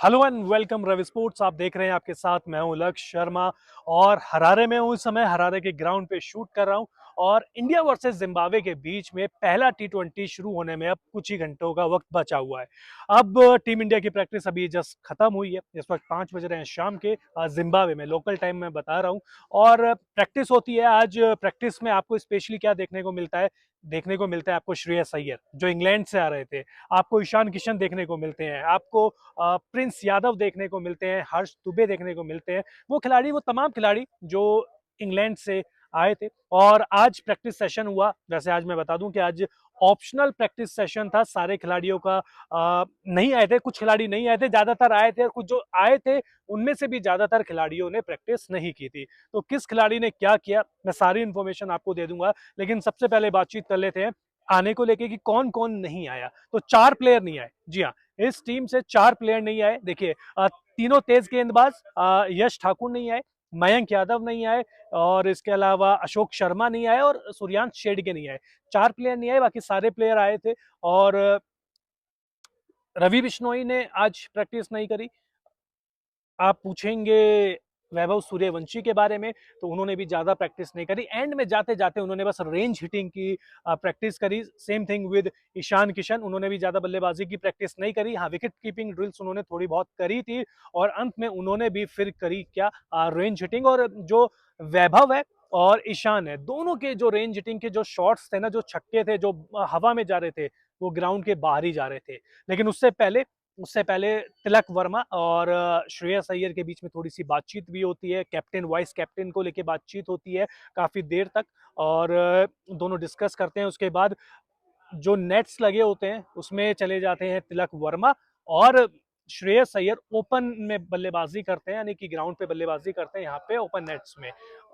Hello and welcome Ravi sports. आप देख रहे हैं, आपके साथ मैं हूं लक्ष्य शर्मा और हरारे में हूं। इस समय हरारे के ग्राउंड पे शूट कर रहा हूं और इंडिया वर्सेस जिम्बाब्वे के बीच में पहला टी20 शुरू होने में अब कुछ ही घंटों का वक्त बचा हुआ है। अब टीम इंडिया की प्रैक्टिस अभी जस्ट खत्म हुई है। इस वक्त 5 बज रहे हैं शाम के जिम्बाब्वे में, लोकल टाइम में बता रहा हूं। और प्रैक्टिस होती है आज। प्रैक्टिस में आपको स्पेशली क्या देखने को मिलता है? देखने को मिलता है आपको श्रेयस अय्यर जो इंग्लैंड से आ रहे थे, आपको ईशान किशन देखने को मिलते हैं, आपको प्रिंस यादव देखने को मिलते हैं, हर्ष दुबे देखने को मिलते हैं। वो खिलाड़ी, वो तमाम खिलाड़ी जो इंग्लैंड से आए थे। और आज प्रैक्टिस सेशन हुआ। वैसे आज मैं बता दूं कि आज ऑप्शनल प्रैक्टिस सेशन था। सारे खिलाड़ियों का नहीं आए थे, कुछ खिलाड़ी नहीं आए थे, ज्यादातर आए थे। और कुछ जो आए थे उनमें से भी ज्यादातर खिलाड़ियों ने प्रैक्टिस नहीं की थी। तो किस खिलाड़ी ने क्या किया, मैं सारी इंफॉर्मेशन आपको दे दूंगा। लेकिन सबसे पहले बातचीत कर लेते हैं आने को लेके कि कौन कौन नहीं आया। तो 4 प्लेयर नहीं आए, जी हाँ, इस टीम से 4 प्लेयर नहीं आए। देखिए, तीनों तेज गेंदबाज, यश ठाकुर नहीं आए, मयंक यादव नहीं आए, और इसके अलावा अशोक शर्मा नहीं आए और सूर्यांश शेडगे नहीं आए। 4 प्लेयर नहीं आए, बाकी सारे प्लेयर आए थे। और रवि बिश्नोई ने आज प्रैक्टिस नहीं करी। आप पूछेंगे वैभव सूर्यवंशी के बारे में, तो उन्होंने भी ज्यादा प्रैक्टिस नहीं करी। एंड में जाते जाते उन्होंने बस रेंज हिटिंग की प्रैक्टिस करी। Same thing with Ishan Kishan, उन्होंने भी ज्यादा बल्लेबाजी की प्रैक्टिस नहीं करी। हाँ, विकेट कीपिंग ड्रिल्स उन्होंने थोड़ी बहुत करी थी। और अंत में उन्होंने भी फिर करी क्या, रेंज हिटिंग। और जो वैभव है और ईशान है, दोनों के जो रेंज हिटिंग के जो शॉट्स थे ना, जो छक्के थे जो हवा में जा रहे थे, वो ग्राउंड के बाहर ही जा रहे थे। लेकिन उससे पहले तिलक वर्मा और श्रेयस अय्यर के बीच में थोड़ी सी बातचीत भी होती है। कैप्टन वाइस कैप्टन को लेके बातचीत होती है काफी देर तक। और दोनों डिस्कस करते हैं। उसके बाद जो नेट्स लगे होते हैं उसमें चले जाते हैं तिलक वर्मा, और श्रेयस अय्यर ओपन में बल्लेबाजी करते हैं, यानी कि ग्राउंड पे बल्लेबाजी करते हैं यहाँ पे ओपन नेट्स में।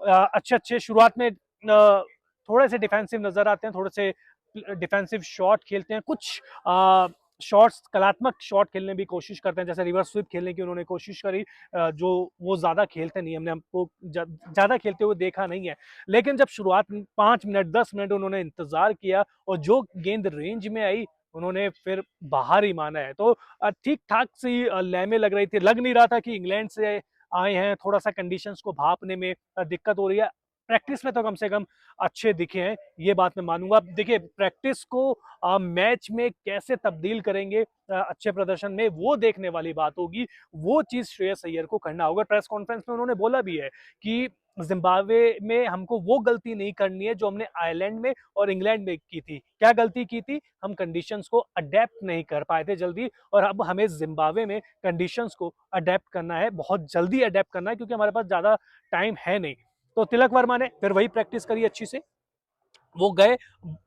अच्छे अच्छे शुरुआत में थोड़े से डिफेंसिव नजर आते हैं, थोड़े से डिफेंसिव शॉट खेलते हैं, कुछ शॉट्स, कलात्मक शॉट खेलने की कोशिश करते हैं, जैसे रिवर्स स्वीप खेलने की उन्होंने कोशिश करी। जो वो ज्यादा खेलते नहीं, हमने हमको ज्यादा खेलते हुए देखा नहीं है। लेकिन जब शुरुआत में 5 मिनट 10 मिनट उन्होंने इंतजार किया और जो गेंद रेंज में आई उन्होंने फिर बाहर ही माना है। तो ठीक ठाक सी लय में लग रही थी, लग नहीं रहा था कि इंग्लैंड से आए हैं। थोड़ा सा कंडीशंस को भापने में दिक्कत हो रही है। प्रैक्टिस में तो कम से कम अच्छे दिखे हैं, ये बात मैं मानूंगा। देखिए, प्रैक्टिस को मैच में कैसे तब्दील करेंगे अच्छे प्रदर्शन में, वो देखने वाली बात होगी। वो चीज श्रेयस अय्यर को करना होगा। प्रेस कॉन्फ्रेंस में उन्होंने बोला भी है कि जिम्बाब्वे में हमको वो गलती नहीं करनी है जो हमने आयरलैंड में और इंग्लैंड में की थी। क्या गलती की थी? हम कंडीशंस को अडेप्ट नहीं कर पाए थे जल्दी, और अब हमें जिम्बाब्वे में कंडीशंस को अडेप्ट करना है, बहुत जल्दी अडेप्ट करना है, क्योंकि हमारे पास ज्यादा टाइम है नहीं। तो तिलक वर्मा ने फिर वही प्रैक्टिस करी अच्छी से। वो गए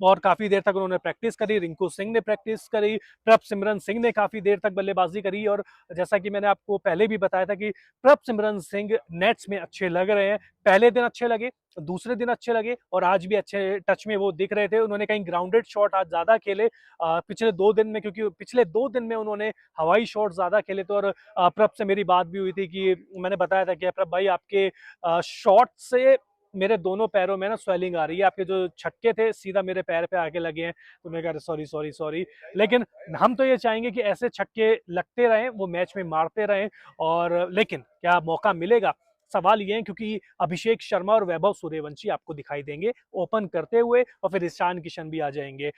और काफी देर तक उन्होंने प्रैक्टिस करी। रिंकू सिंह ने प्रैक्टिस करी, प्रभसिमरन सिंह ने काफी देर तक बल्लेबाजी करी। और जैसा कि मैंने आपको पहले भी बताया था कि प्रभसिमरन सिंह नेट्स में अच्छे लग रहे हैं। पहले दिन अच्छे लगे, दूसरे दिन अच्छे लगे, और आज भी अच्छे टच में वो दिख रहे थे। उन्होंने कहीं ग्राउंडेड शॉट आज ज्यादा खेले पिछले 2 दिन में, क्योंकि पिछले 2 दिन में उन्होंने हवाई शॉट ज्यादा खेले थे। और प्रभ से मेरी बात भी हुई थी कि मैंने बताया था कि प्रभ भाई, आपके शॉट से मेरे दोनों पैरों में ना स्वेलिंग आ रही है, आपके जो छक्के थे सीधा मेरे पैर पे आके लगे हैं। तो मैं कह रहा सॉरी सॉरी सॉरी। लेकिन हम तो ये चाहेंगे कि ऐसे छक्के लगते रहें, वो मैच में मारते रहें। और लेकिन क्या मौका मिलेगा, सवाल ये है, क्योंकि अभिषेक शर्मा और वैभव सूर्यवंशी आपको दिखाई देंगे ओपन करते हुए, और फिर ईशान किशन भी आ जाएंगे।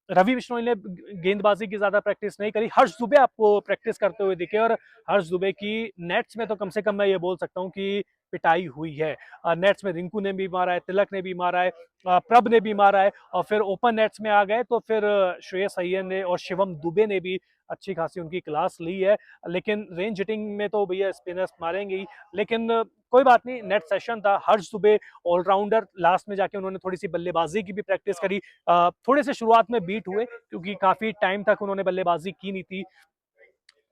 रवि बिश्नोई ने गेंदबाजी की ज्यादा प्रैक्टिस नहीं करी। हर्ष दुबे आपको प्रैक्टिस करते हुए दिखे, और हर्ष दुबे की नेट्स में तो कम से कम मैं ये बोल सकता हूँ कि पिटाई हुई है। नेट्स में रिंकू ने भी मारा है, तिलक ने भी मारा है, प्रभ ने भी मारा है, और फिर ओपन नेट्स में आ गए तो फिर श्रेयस अय्यर ने और शिवम दुबे ने भी अच्छी खासी उनकी क्लास ली है। लेकिन रेंज हिटिंग में तो भैया स्पिनर्स मारेंगे ही। लेकिन कोई बात नहीं, नेट सेशन था। हर्ष दुबे ऑलराउंडर, लास्ट में जाके उन्होंने थोड़ी सी बल्लेबाजी की भी प्रैक्टिस करी। थोड़े से शुरुआत में बीट हुए, क्योंकि काफी टाइम तक उन्होंने बल्लेबाजी की नहीं थी।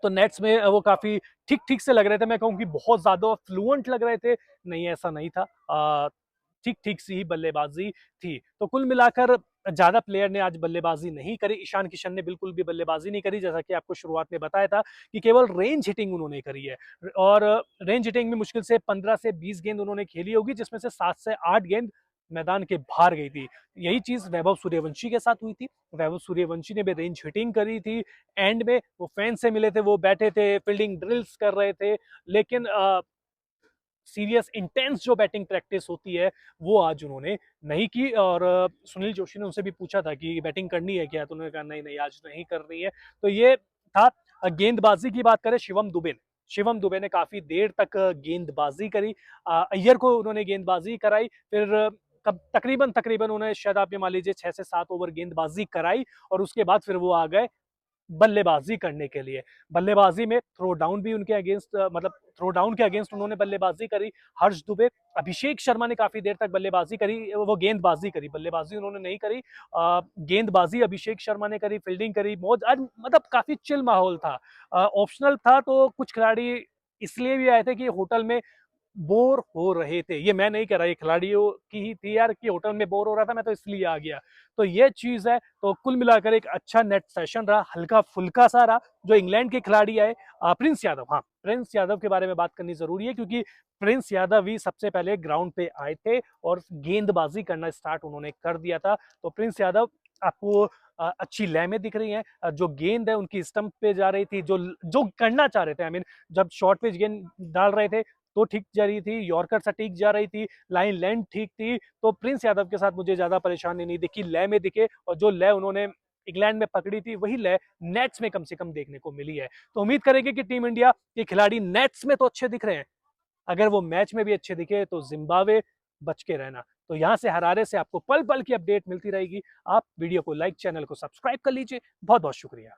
तो नेट्स में वो काफी ठीक ठीक से लग रहे थे। मैं कहूँ कि बहुत ज्यादा फ्लुएंट लग रहे थे, नहीं, ऐसा नहीं था। ठीक ठीक सी ही बल्लेबाजी थी। तो कुल मिलाकर ज्यादा प्लेयर ने आज बल्लेबाजी नहीं करी। ईशान किशन ने बिल्कुल भी बल्लेबाजी नहीं करी, जैसा कि आपको शुरुआत में बताया था कि केवल रेंज हिटिंग उन्होंने करी है। और रेंज हिटिंग में मुश्किल से 15 से 20 गेंद उन्होंने खेली होगी, जिसमें से 7 से 8 गेंद मैदान के बाहर गई थी। यही चीज़ वैभव सूर्यवंशी के साथ हुई थी। वैभव सूर्यवंशी ने भी रेंज हिटिंग करी थी। एंड में वो फैन से मिले थे, वो बैठे थे, फील्डिंग ड्रिल्स कर रहे थे, लेकिन सीरियस इंटेंस जो बैटिंग प्रैक्टिस होती है वो आज उन्होंने नहीं की। और सुनील जोशी ने उनसे भी पूछा था कि बैटिंग करनी है क्या, तो उन्होंने कहा नहीं नहीं आज नहीं करनी है। तो ये था। गेंदबाजी की बात करें, शिवम दुबे ने काफी देर तक गेंदबाजी करी। अय्यर को उन्होंने गेंदबाजी कराई, फिर कब तकरीबन तकरीबन उन्होंने शायद आप ये मान लीजिए 6 से 7 ओवर गेंदबाजी कराई, और उसके बाद फिर वो आ गए बल्लेबाजी करने के लिए। बल्लेबाजी में थ्रो डाउन भी उनके अगेंस्ट, मतलब थ्रो डाउन के अगेंस्ट उन्होंने बल्लेबाजी करी। हर्ष दुबे, अभिषेक शर्मा ने काफी देर तक बल्लेबाजी करी, वो गेंदबाजी करी, बल्लेबाजी उन्होंने नहीं करी। गेंदबाजी अभिषेक शर्मा ने करी, फील्डिंग करी, मौज आज मतलब काफी चिल माहौल था। ऑप्शनल था, तो कुछ खिलाड़ी इसलिए भी आए थे कि होटल में बोर हो रहे थे। ये मैं नहीं कह रहा, ये खिलाड़ियों की ही थी यार कि होटल में बोर हो रहा था, मैं तो इसलिए आ गया। तो ये चीज है। तो कुल मिलाकर एक अच्छा नेट सेशन रहा, हल्का फुल्का सा रहा। जो इंग्लैंड के खिलाड़ी आए, प्रिंस यादव, हाँ प्रिंस यादव के बारे में बात करनी जरूरी है, क्योंकि प्रिंस यादव ही सबसे पहले ग्राउंड पे आए थे और गेंदबाजी करना स्टार्ट उन्होंने कर दिया था। तो प्रिंस यादव आपको अच्छी लय में दिख रही है। जो गेंद है उनकी स्टंप पे जा रही थी, जो जो करना चाह रहे थे, आई मीन जब शॉर्ट पिच गेंद डाल रहे थे तो ठीक जा रही थी, यॉर्कर सटीक जा रही थी, लाइन लेंथ ठीक थी। तो प्रिंस यादव के साथ मुझे ज्यादा परेशानी नहीं दिखी, लय में दिखे, और जो लय उन्होंने इंग्लैंड में पकड़ी थी वही लय नेट्स में कम से कम देखने को मिली है। तो उम्मीद करेंगे कि टीम इंडिया के खिलाड़ी नेट्स में तो अच्छे दिख रहे हैं, अगर वो मैच में भी अच्छे दिखे तो जिम्बाब्वे बच के रहना। तो यहाँ से हरारे से आपको पल पल की अपडेट मिलती रहेगी। आप वीडियो को लाइक, चैनल को सब्सक्राइब कर लीजिए। बहुत बहुत शुक्रिया।